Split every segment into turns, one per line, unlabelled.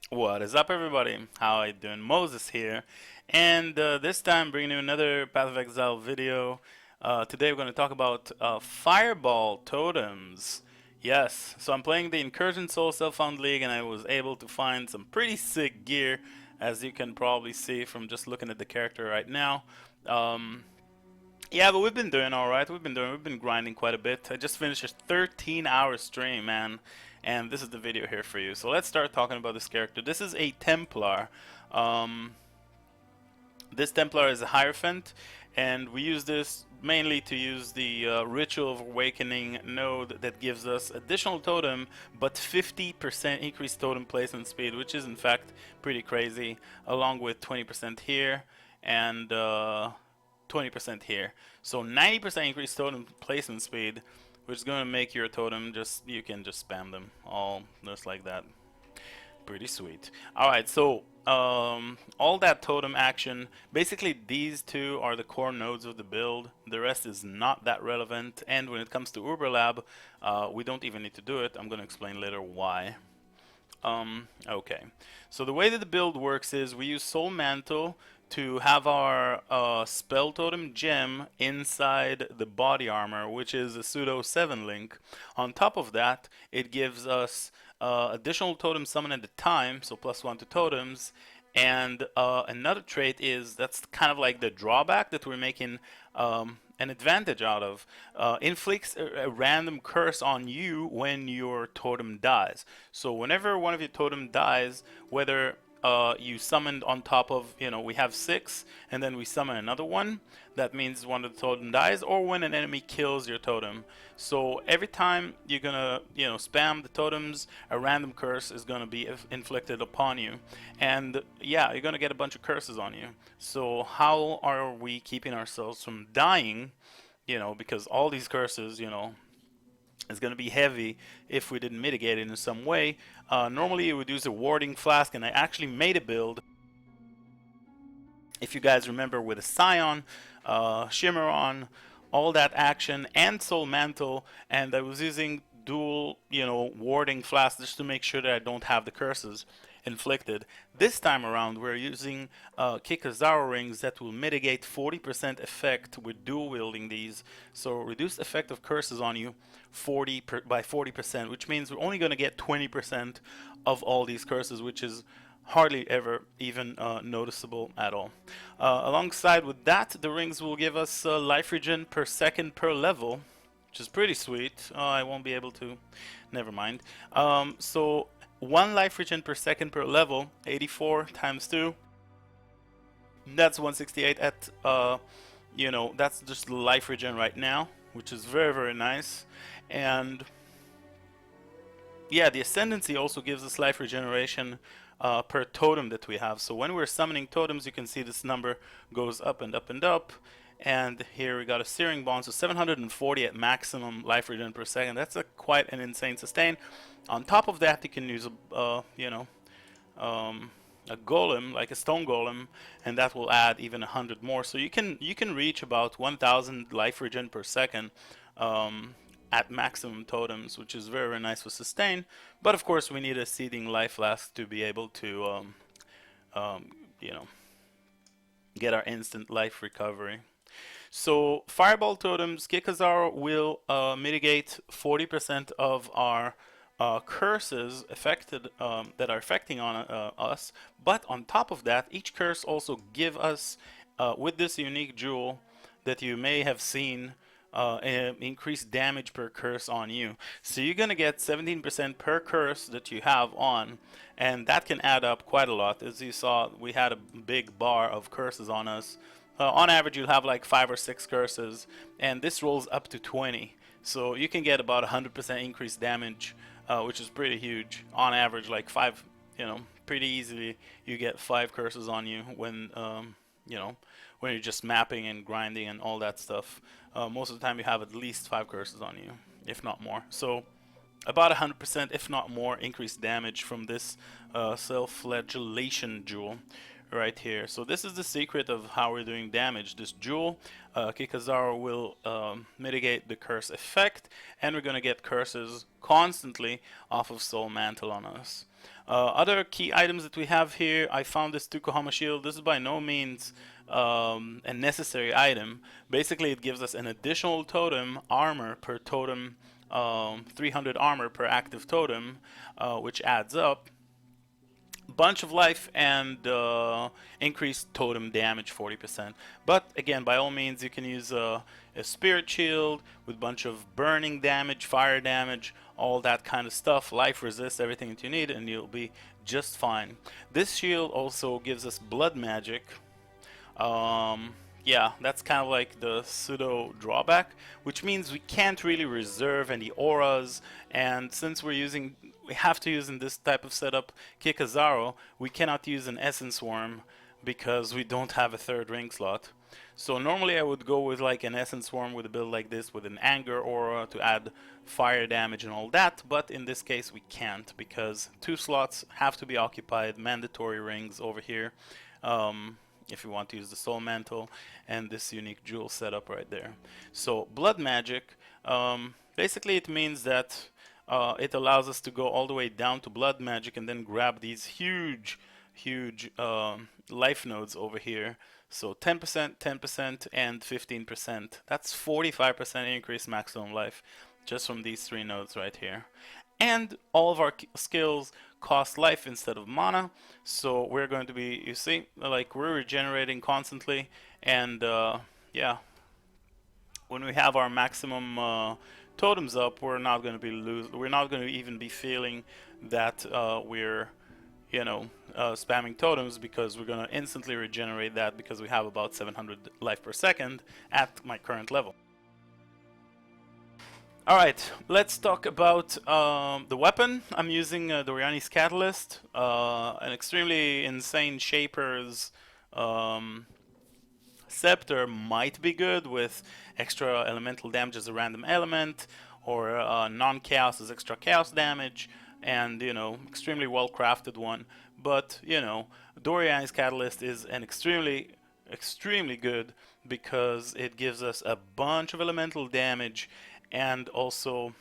What is up, everybody? How are you doing? Moses here, and this time bringing you another Path of Exile video. Today we're going to talk about Fireball Totems. Yes, so I'm playing the Incursion Soul Self-Found League, and I was able to find some pretty sick gear, as you can probably see from just looking at the character right now. Um, yeah, but we've been doing all right. We've been grinding quite a bit. I just finished a 13-hour stream, man, and this is the video here for you. So let's start talking about this character. This is a Templar. Um, this Templar is a Hierophant, and we use this mainly to use the Ritual of Awakening node that gives us additional totem, but 50% increased totem placement speed, which is in fact pretty crazy, along with 20% here and 20% here. So 90% increased totem placement speed, which is going to make your totem you can just spam them all just like that. Pretty sweet. Alright, so all that totem action, basically these two are the core nodes of the build. The rest is not that relevant, and when it comes to Uberlab, we don't even need to do it. I'm going to explain later why. Okay, so the way that the build works is we use Soul Mantle to have our Spell Totem gem inside the body armor, which is a pseudo 7 link. On top of that, it gives us additional totem summon at a time, so +1 to totems. And another trait is that's kind of like the drawback that we're making an advantage out of. Inflicts a random curse on you when your totem dies. So whenever one of your totem dies, whether you summoned on top of, we have 6, and then we summon another one, that means one of the totem dies, or when an enemy kills your totem. So every time you're gonna, spam the totems, a random curse is gonna be inflicted upon you. And yeah, you're gonna get a bunch of curses on you. So how are we keeping ourselves from dying? Because all these curses, is going to be heavy if we didn't mitigate it in some way. Normally you would use a warding flask, and I actually made a build, if you guys remember, with a Scion, Shimmeron, all that action, and Soul Mantle, and I was using dual, warding flasks just to make sure that I don't have the curses inflicted. This time around, we're using Kikazaro rings that will mitigate 40% effect with dual wielding these. So reduced effect of curses on you by 40%, which means we're only going to get 20% of all these curses, which is hardly ever even noticeable at all. Alongside with that, the rings will give us life regen per second per level, which is pretty sweet. I won't be able to, never mind. So 1 life regen per second per level, 84 times 2, that's 168 at, that's just life regen right now, which is very, very nice. And yeah, the Ascendancy also gives us life regeneration per totem that we have. So when we're summoning totems, you can see this number goes up and up and up. And here we got a Searing Bond, so 740 at maximum life regen per second. That's quite an insane sustain. On top of that, you can use a golem, like a stone golem, and that will add even 100 more. So you can reach about 1,000 life regen per second at maximum totems, which is very, very nice for sustain. But of course, we need a seeding life flask to be able to, get our instant life recovery. So Fireball Totems, Kikazaro will mitigate 40% of our curses affected that are affecting on us. But on top of that, each curse also give us, with this unique jewel that you may have seen, increased damage per curse on you. So you're gonna get 17% per curse that you have on, and that can add up quite a lot. As you saw, we had a big bar of curses on us. On average, you'll have like 5 or 6 curses, and this rolls up to 20. So you can get about 100% increased damage, which is pretty huge. On average, like 5, pretty easily you get 5 curses on you when, when you're just mapping and grinding and all that stuff. Most of the time you have at least 5 curses on you, if not more. So about 100%, if not more, increased damage from this self-flagellation jewel right here. So this is the secret of how we're doing damage. This jewel, Kikazaro will mitigate the curse effect, and we're going to get curses constantly off of Soul Mantle on us. Other key items that we have here, I found this Tukohama shield. This is by no means a necessary item. Basically, it gives us an additional totem armor per totem, 300 armor per active totem, which adds up. Bunch of life and increased totem damage 40%. But again, by all means, you can use a spirit shield with bunch of burning damage, fire damage, all that kind of stuff, life resist, everything that you need, and you'll be just fine. This shield also gives us blood magic. Yeah, that's kind of like the pseudo drawback, which means we can't really reserve any auras, and since we have to use in this type of setup Kikazaro, we cannot use an Essence Worm because we don't have a third ring slot. So normally I would go with like an Essence Worm with a build like this with an Anger aura to add fire damage and all that, but in this case we can't because 2 slots have to be occupied, mandatory rings over here. If you want to use the soul mantle and this unique jewel setup right there. So blood magic, basically it means that it allows us to go all the way down to blood magic and then grab these huge life nodes over here. So 10%, 10%, and 15%. That's 45% increase maximum life just from these 3 nodes right here. And all of our skills cost life instead of mana, so we're going to be, you see, like we're regenerating constantly, and yeah, when we have our maximum totems up, we're not going to be we're not going to even be feeling that we're, you know, spamming totems, because we're going to instantly regenerate that because we have about 700 life per second at my current level. Alright, let's talk about the weapon. I'm using Doriani's Catalyst, an extremely insane Shaper's Scepter might be good with extra elemental damage as a random element, or non-chaos as extra chaos damage, and, you know, extremely well crafted one. But, you know, Doriani's Catalyst is an extremely good because it gives us a bunch of elemental damage and also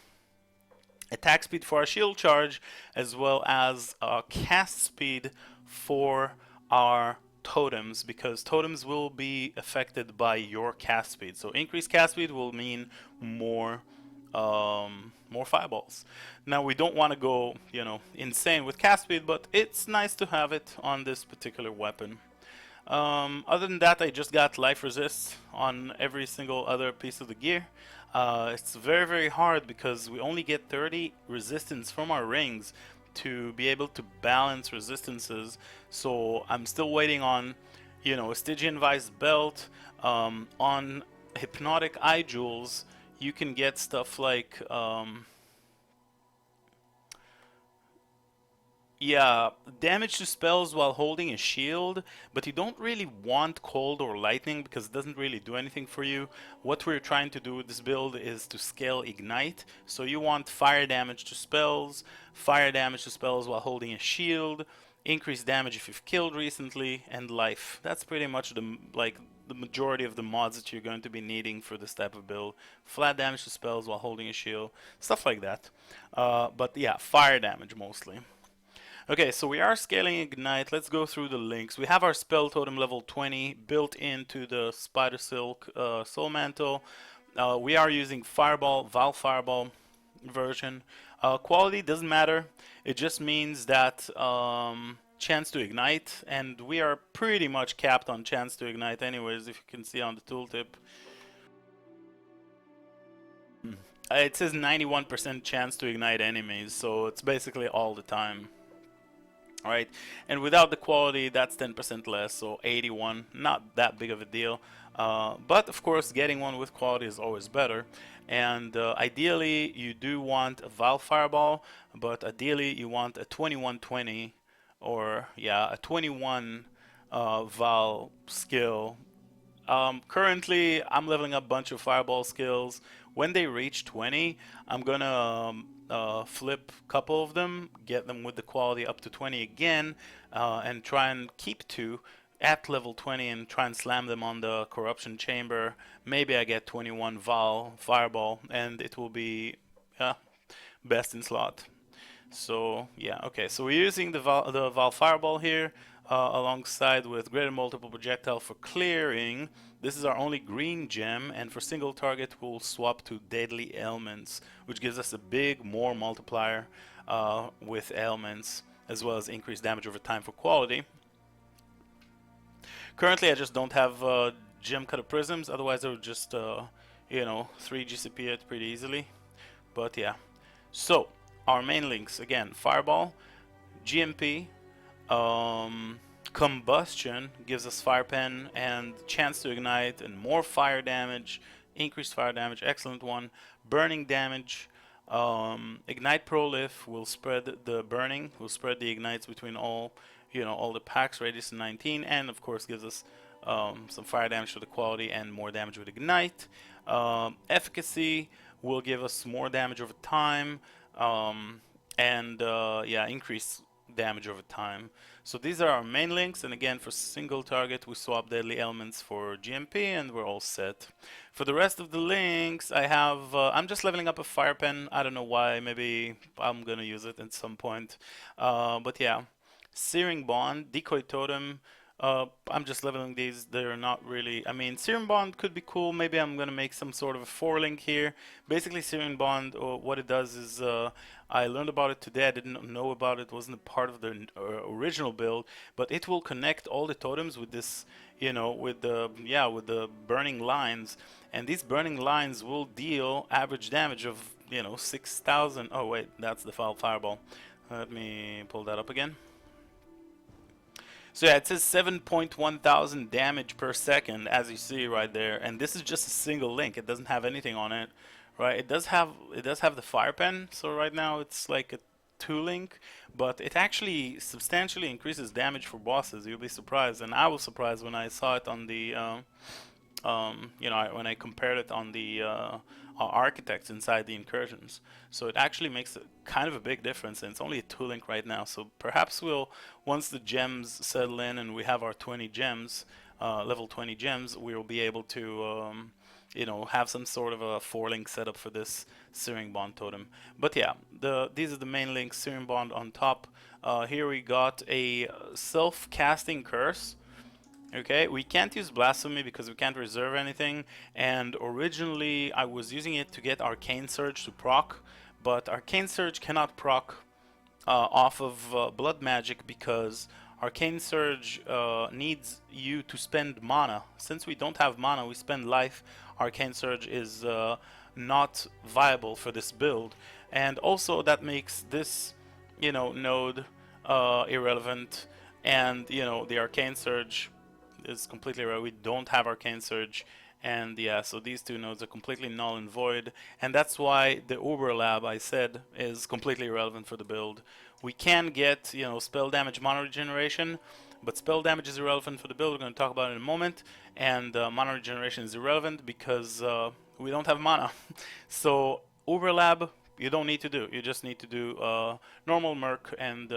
attack speed for our shield charge, as well as cast speed for our totems, because totems will be affected by your cast speed. So increased cast speed will mean more fireballs. Now we don't want to go, you know, insane with cast speed, but it's nice to have it on this particular weapon. Other than that, I just got life resist on every single other piece of the gear. It's very hard because we only get 30 resistance from our rings to be able to balance resistances. So I'm still waiting on, you know, a Stygian Vice belt. On Hypnotic Eye Jewels, you can get stuff like yeah, damage to spells while holding a shield, but you don't really want cold or lightning because it doesn't really do anything for you. What we're trying to do with this build is to scale ignite, so you want fire damage to spells while holding a shield, increased damage if you've killed recently, and life. That's pretty much the majority of the mods that you're going to be needing for this type of build. Flat damage to spells while holding a shield, stuff like that. But yeah, fire damage mostly. Okay, so we are scaling Ignite. Let's go through the links. We have our spell totem level 20 built into the Spider Silk Soul Mantle. We are using Fireball, Val Fireball version. Quality doesn't matter. It just means that chance to ignite, and we are pretty much capped on chance to ignite anyways, if you can see on the tooltip. It says 91% chance to ignite enemies, so it's basically all the time. Alright, and without the quality, that's 10% less, so 81, not that big of a deal. But of course, getting one with quality is always better. And ideally, you do want a Val Fireball, but ideally, you want a 2120, or yeah, a 21 Val skill. Currently, I'm leveling up a bunch of Fireball skills. When they reach 20, I'm gonna flip a couple of them, get them with the quality up to 20 again, and try and keep 2 at level 20 and try and slam them on the corruption chamber. Maybe I get 21 Val Fireball and it will be best in slot. So yeah, okay. So we're using the Val Fireball here alongside with greater multiple projectile for clearing. This is our only green gem, and for single target we'll swap to Deadly Ailments, which gives us a big more multiplier with ailments, as well as increased damage over time for quality. Currently, I just don't have gem cutter prisms. Otherwise, I would just 3 GCP it pretty easily. But yeah. So our main links again: Fireball, GMP, Combustion gives us Fire Pen and chance to ignite and more fire damage, increased fire damage, excellent one. Burning damage. Ignite Prolif will spread the burning, will spread the ignites between all all the packs, radius 19, and of course gives us some fire damage for the quality and more damage with ignite. Efficacy will give us more damage over time, and yeah, increase damage over time. So these are our main links, and again, for single target we swap Deadly Elements for GMP and we're all set. For the rest of the links, I have I'm just leveling up a Fire Pen. I don't know why, maybe I'm gonna use it at some point, but yeah. Searing Bond, Decoy Totem. I'm just leveling these. They're not really. I mean, Searing Bond could be cool. Maybe I'm gonna make some sort of a 4-link here. Basically, Searing Bond, what it does is, I learned about it today. I didn't know about it. It wasn't a part of the original build, but it will connect all the totems with this, with the burning lines, and these burning lines will deal average damage of 6,000. Oh wait, that's the foul fireball. Let me pull that up again. So yeah, it says 7.1 thousand damage per second, as you see right there, and this is just a single link. It doesn't have anything on it, right? It does have the fire pen. So right now it's like a 2-link, but it actually substantially increases damage for bosses. You'll be surprised, and I was surprised when I saw it on the when I compared it on the architects inside the incursions. So it actually makes kind of a big difference, and it's only a 2-link right now. So perhaps once the gems settle in and we have our 20 gems, level 20 gems, we will be able to have some sort of a 4-link setup for this Searing Bond totem. But yeah, these are the main links. Searing Bond on top. Here we got a self-casting curse. Okay, we can't use Blasphemy because we can't reserve anything, and originally I was using it to get Arcane Surge to proc, but Arcane Surge cannot proc off of Blood Magic because Arcane Surge needs you to spend mana. Since we don't have mana, we spend life. Arcane Surge is not viable for this build, and also that makes this node irrelevant, and the Arcane Surge is completely right. We don't have Arcane Surge, and yeah, so these two nodes are completely null and void, and that's why the Uber Lab, I said, is completely irrelevant for the build. We can get spell damage, mana regeneration, but spell damage is irrelevant for the build. We're going to talk about it in a moment, and mana regeneration is irrelevant because we don't have mana. So Uber Lab, you don't need to do. You just need to do normal Merc and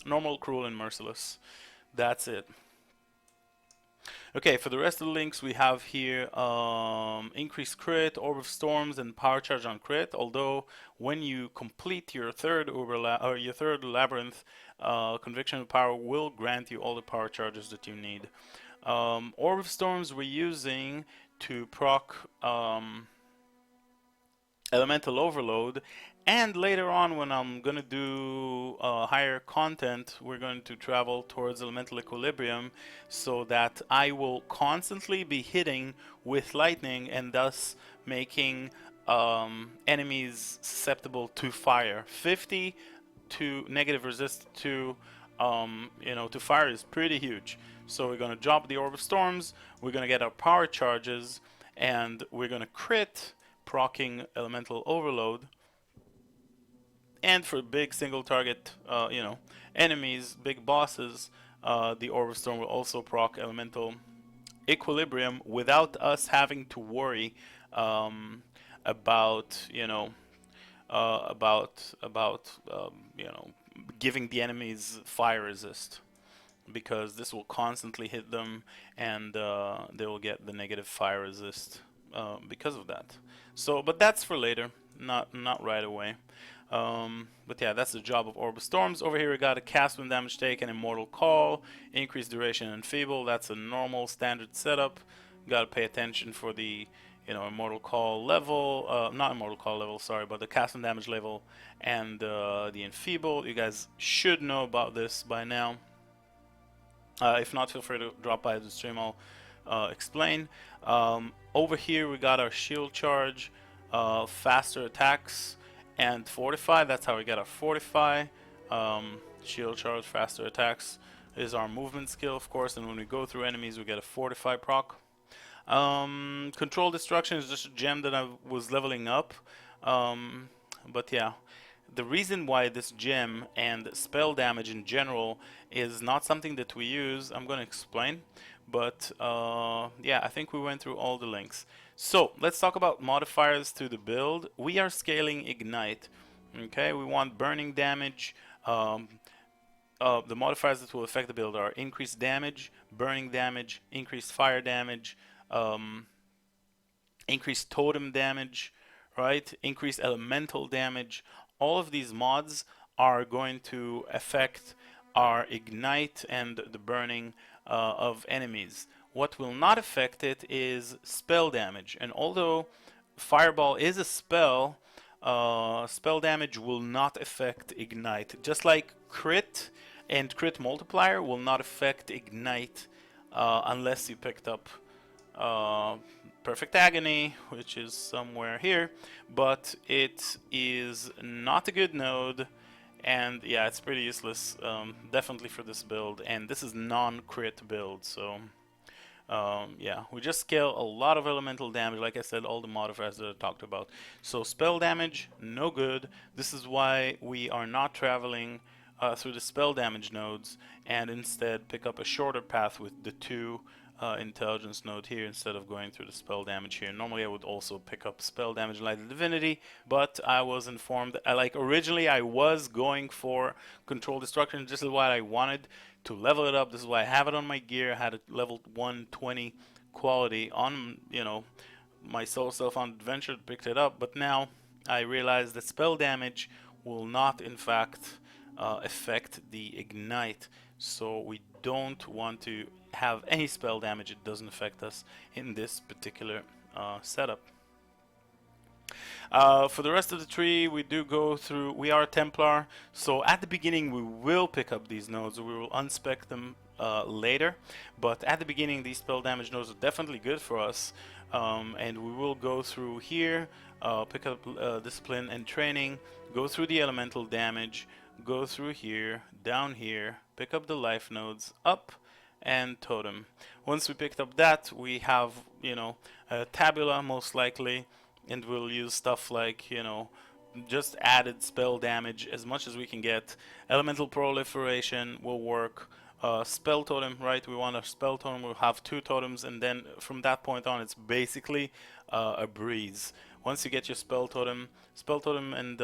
normal, Cruel, and Merciless. That's it. Okay, for the rest of the links we have here increased crit, Orb of Storms, and Power Charge on crit. Although when you complete your third labyrinth, Conviction of Power will grant you all the power charges that you need. Orb of Storms we're using to proc Elemental Overload, and later on when I'm gonna do higher content, we're going to travel towards Elemental Equilibrium so that I will constantly be hitting with lightning and thus making enemies susceptible to fire. 50 to negative resist to to fire is pretty huge. So we're gonna drop the Orb of Storms, we're gonna get our power charges, and we're gonna crit proccing Elemental Overload. And for big single target, enemies, big bosses, the Orb of Storm will also proc Elemental Equilibrium without us having to worry about giving the enemies fire resist, because this will constantly hit them and they will get the negative fire resist because of that. So, but that's for later, not right away. But yeah, that's the job of Orb of Storms. Over here we got a cast when damage taken, Immortal Call, increased duration and feeble. That's a normal standard setup. Got to pay attention for the Immortal Call level, not Immortal Call level, sorry, but the cast and damage level and the enfeeble. You guys should know about this by now. If not, feel free to drop by the stream. I'll explain. Over here we got our shield charge, faster attacks, and fortify. That's how we get our fortify. Shield charge, faster attacks is our movement skill, of course, and when we go through enemies we get a fortify proc. Control destruction is just a gem that I was leveling up, but yeah, the reason why this gem and spell damage in general is not something that we use, I'm going to explain, but yeah, I think we went through all the links. So let's talk about modifiers to the build. We are scaling Ignite. Okay, we want burning damage. The modifiers that will affect the build are increased damage, burning damage, increased fire damage, increased totem damage, right? Increased elemental damage. All of these mods are going to affect our ignite and the burning of enemies. What will not affect it is spell damage. And although Fireball is a spell, spell damage will not affect ignite. Just like crit and crit multiplier will not affect ignite unless you picked up Perfect Agony, which is somewhere here, but it is not a good node, and yeah, it's pretty useless, definitely for this build, and this is non-crit build, so yeah, we just scale a lot of elemental damage, like I said, all the modifiers that I talked about. So spell damage, no good. This is why we are not traveling through the spell damage nodes, and instead pick up a shorter path with the two intelligence node here instead of going through the spell damage here. Normally I would also pick up spell damage in Light of Divinity, but I was informed, like originally I was going for control destruction. This is why I wanted to level it up. This is why I have it on my gear. I had it level 120 quality on, my solo self on adventure, picked it up, but now I realize that spell damage will not in fact affect the ignite, so we don't want to have any spell damage. It doesn't affect us in this particular setup. For the rest of the tree, we do go through, we are Templar, so at the beginning we will pick up these nodes. We will unspec them later, but at the beginning these spell damage nodes are definitely good for us, and we will go through here, pick up discipline and training, go through the elemental damage, go through here, down here, pick up the life nodes, up, and totem. Once we picked up that, we have, a tabula most likely, and we'll use stuff like, just added spell damage as much as we can get. Elemental proliferation will work. Spell totem, right? We want a spell totem. We'll have 2 totems, and then from that point on, it's basically a breeze. Once you get your spell totem and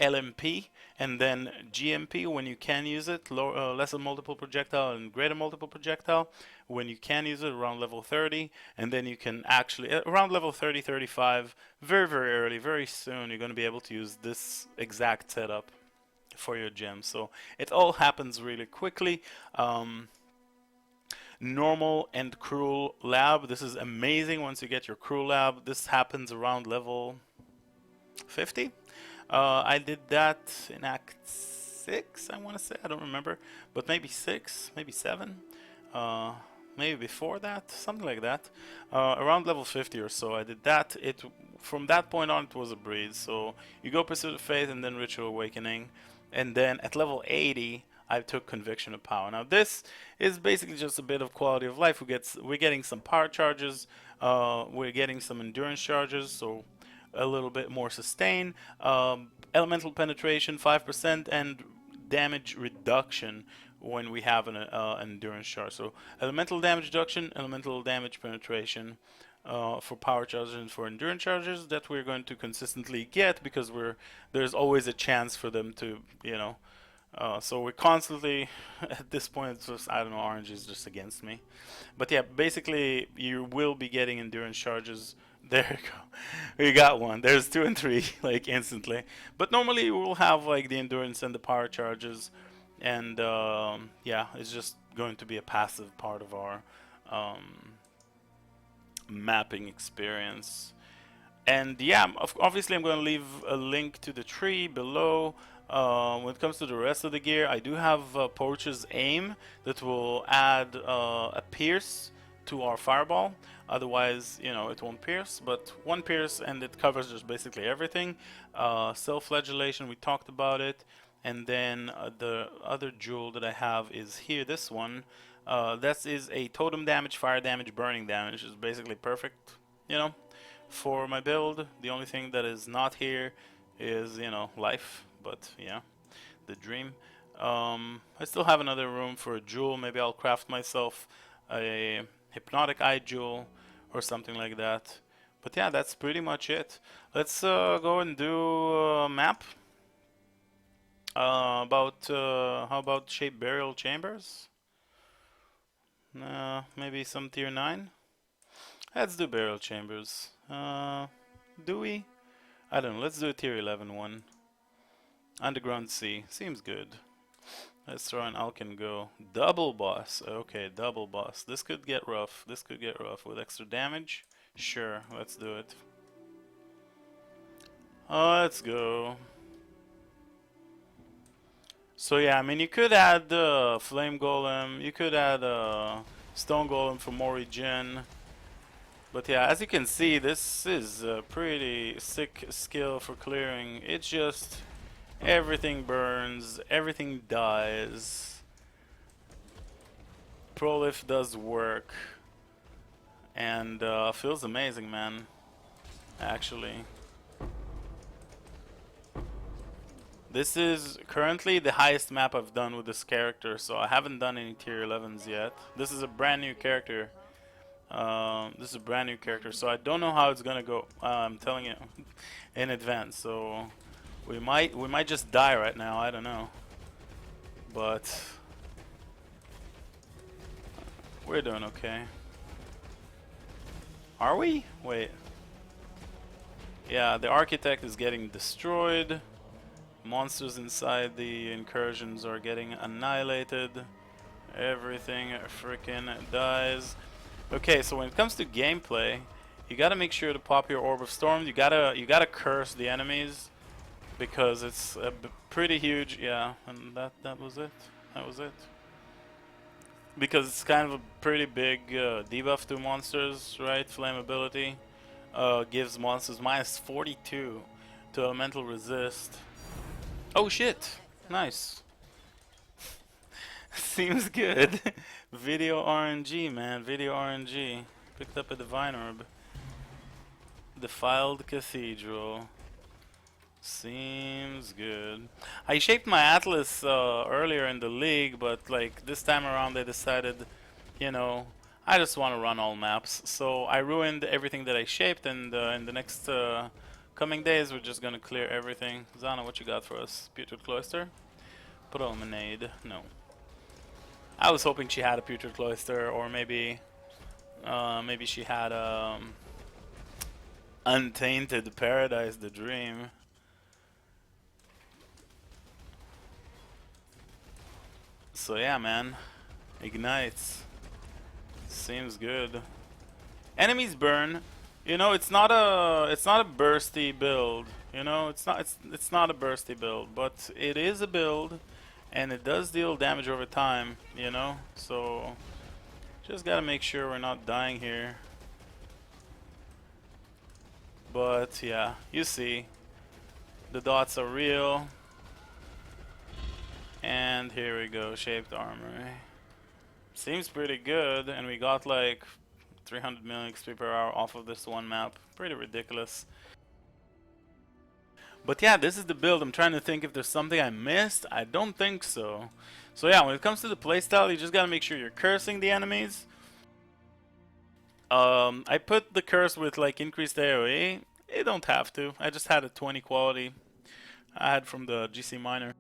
LMP, and then GMP when you can use it, lesser multiple projectile and greater multiple projectile when you can use it around level 30, and then you can actually around level 30-35, very early, very soon, you're going to be able to use this exact setup for your gem. So it all happens really quickly. Normal and cruel lab, this is amazing. Once you get your cruel lab, this happens around level 50. I did that in Act 6, I want to say. I don't remember. But maybe 6, maybe 7. Maybe before that, something like that. Around level 50 or so, I did that. From that point on, it was a breeze. So you go Pursuit of Faith and then Ritual Awakening. And then at level 80, I took Conviction of Power. Now this is basically just a bit of quality of life. We're getting some power charges. We're getting some endurance charges. So a little bit more sustain, elemental penetration 5%, and damage reduction when we have an endurance charge. So elemental damage reduction, elemental damage penetration for power charges and for endurance charges that we're going to consistently get, because there's always a chance for them to, so we're constantly, at this point, it's just, I don't know, orange is just against me. But yeah, basically you will be getting endurance charges There you go. We got one. There's 2 and 3 like instantly. But normally we'll have like the endurance and the power charges, and yeah, it's just going to be a passive part of our um, mapping experience. And yeah, obviously I'm going to leave a link to the tree below. When it comes to the rest of the gear, I do have Poacher's Aim that will add a pierce to our fireball. Otherwise, you know, it won't pierce, but one pierce and it covers just basically everything. Self-flagellation, we talked about it. And then the other jewel that I have is here, this one. That is a totem damage, fire damage, burning damage. It's basically perfect, you know, for my build. The only thing that is not here is, you know, life, but yeah, the dream. I still have another room for a jewel. Maybe I'll craft myself a hypnotic eye jewel or something like that. But yeah, that's pretty much it. Let's go and do a map. How about shape burial chambers? Maybe some tier 9. Let's do burial chambers. Do we? I don't know. Let's do a tier 11 one. Underground sea. Seems good. Let's throw an Alkin go. Double boss. Okay, double boss. This could get rough. This could get rough. With extra damage? Sure, let's do it. Let's go. So yeah, I mean, you could add Flame Golem. You could add Stone Golem for more regen. But yeah, as you can see, this is a pretty sick skill for clearing. It's just everything burns, everything dies. Prolif does work, and feels amazing, man. Actually, this is currently the highest map I've done with this character, so I haven't done any tier 11s yet. This is a brand new character. So I don't know how it's gonna go. I'm telling you in advance. So we might just die right now. I don't know, but we're doing okay. Are we? Wait. Yeah, the architect is getting destroyed. Monsters inside the incursions are getting annihilated. Everything freaking dies. Okay, so when it comes to gameplay, you gotta make sure to pop your Orb of Storm. You gotta curse the enemies because it's a pretty huge. Yeah, and that was it. That was it. Because it's kind of a pretty big debuff to monsters, right? Flammability gives monsters minus 42 to elemental resist. Oh shit! Nice. Seems good. Video RNG, man. Video RNG. Picked up a Divine Orb. Defiled Cathedral. Seems good. I shaped my Atlas earlier in the league, but like this time around they decided, you know, I just want to run all maps. So I ruined everything that I shaped, and in the next coming days we're just gonna clear everything. Zana, what you got for us? Putrid Cloister? Promenade? No. I was hoping she had a Putrid Cloister, or maybe she had Untainted Paradise, the Dream. So yeah, man, ignites. Seems good. Enemies burn. You know, it's not a bursty build. You know, it's not a bursty build, but it is a build. And it does deal damage over time, you know, so just gotta make sure we're not dying here. But yeah, you see, the dots are real. And here we go, shaped armor. Seems pretty good, and we got like 300 million XP per hour off of this one map. Pretty ridiculous. But yeah, this is the build. I'm trying to think if there's something I missed. I don't think so. So yeah, when it comes to the playstyle, you just gotta make sure you're cursing the enemies. I put the curse with like increased AoE. You don't have to. I just had a 20 quality. I had from the GC Minor.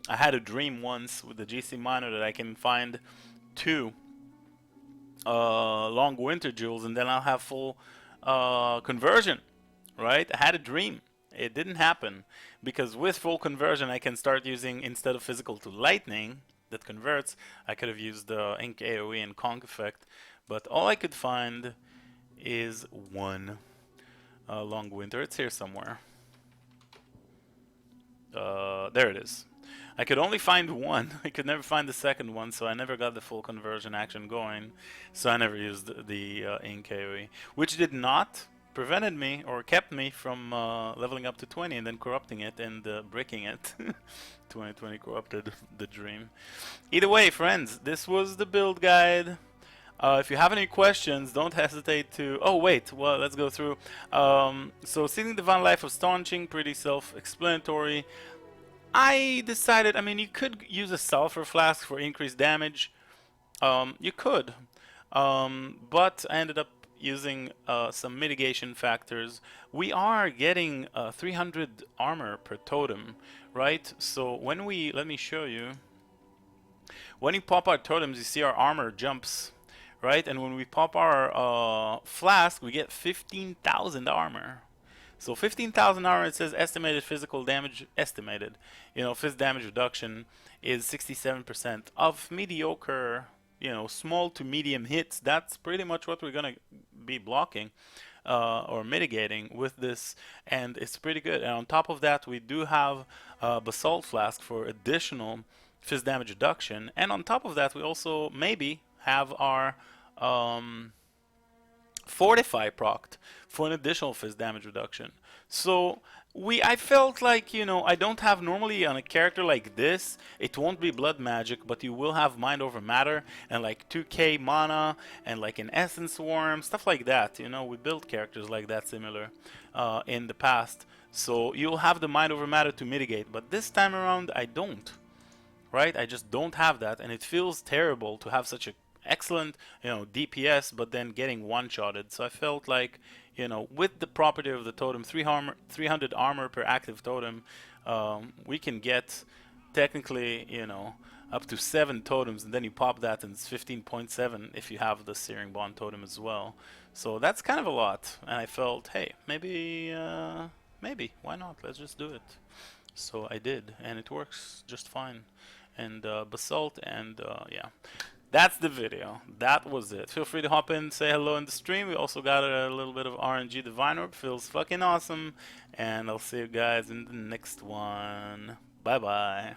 I had a dream once with the GC Minor that I can find 2 long winter jewels, and then I'll have full conversion, right? I had a dream. It didn't happen because with full conversion, I can start using, instead of physical to lightning that converts, I could have used the ink AoE and conk effect, but all I could find is one long winter. It's here somewhere. There it is. I could only find one. I could never find the second one, so I never got the full conversion action going. So I never used the ink AoE, which did not prevented me or kept me from leveling up to 20 and then corrupting it and breaking it. 2020 corrupted the dream. Either way, friends, this was the build guide. If you have any questions, don't hesitate to... Oh, wait. Well, let's go through. So, Sealing Divine Life of Staunching, pretty self-explanatory. I decided, I mean, you could use a sulfur flask for increased damage. You could. But I ended up using some mitigation factors. We are getting 300 armor per totem, right? So, when we... Let me show you. When you pop our totems, you see our armor jumps, right? And when we pop our flask, we get 15,000 armor. So 15,000 armor, it says estimated physical damage, estimated. You know, phys damage reduction is 67% of mediocre, you know, small to medium hits. That's pretty much what we're going to be blocking or mitigating with this. And it's pretty good. And on top of that, we do have Basalt Flask for additional phys damage reduction. And on top of that, we also maybe have our Fortify procced for an additional phys damage reduction. So I felt like, you know, I don't have normally on a character like this, it won't be blood magic, but you will have mind over matter and like 2k mana and like an essence worm, stuff like that. You know, we built characters like that similar in the past. So you'll have the mind over matter to mitigate, but this time around I don't. Right? I just don't have that, and it feels terrible to have such a excellent, you know, DPS, but then getting one-shotted. So I felt like, you know, with the property of the totem, 300 armor per active totem, we can get technically, you know, up to 7 totems, and then you pop that, and it's 15.7 if you have the Searing Bond totem as well. So that's kind of a lot, and I felt, hey, maybe, why not? Let's just do it. So I did, and it works just fine. And Basalt, and yeah. That's the video. That was it. Feel free to hop in, say hello in the stream. We also got a little bit of RNG Divine Orb. Feels fucking awesome. And I'll see you guys in the next one. Bye-bye.